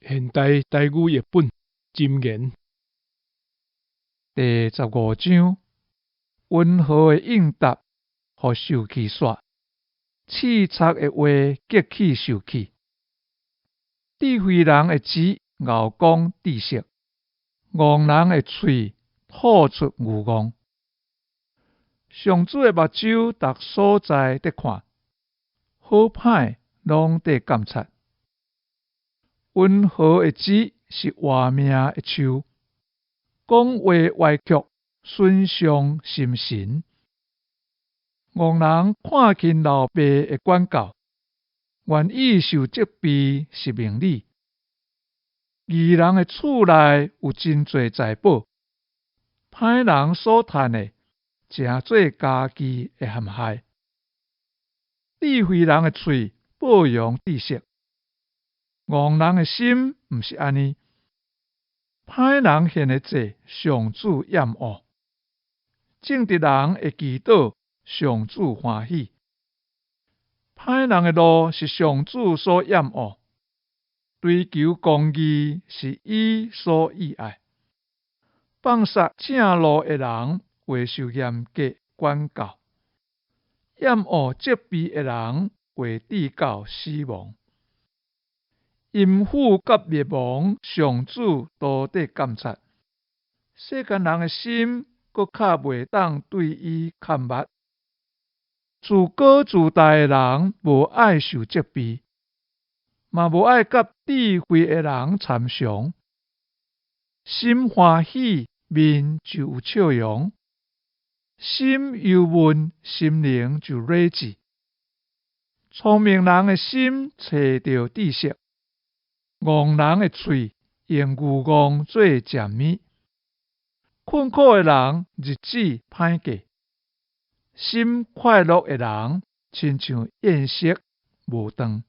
现代台语译本箴言第15章：温和的应答，互受气煞；刺插的话，激起受气。智慧人的舌咬讲知识，戆人的喙吐出牛戆。上主的目睭逐所在得看，好歹拢得监察。温和的舌是活命的树，讲话歪曲，损伤心神。戆人看轻老爸的管教，愿意受责备是明理。义人的厝内有真侪财宝，歹人所趁的，诚做家己的陷害。智慧人的喙保养知识，戆人的心毋是安尼。歹人献的祭，上主厌恶；正直人会祈祷，上主欢喜。歹人的路是上主所厌恶，追求公义是伊所喜爱。放杀正路的人会受严格管教，厌恶责备的人会致到死亡。淫妇甲灭亡，上主都得监察。世间人的心，搁较袂当对伊看目。自高自大的人无爱受责备，嘛无爱甲智慧的人参详。心欢喜，面就有笑容；心忧闷，心灵就睿智。聪明人的心找到知识，戆人的喙用牛戆做食物。困苦的人日子歹过，心快乐的人亲像宴席无断。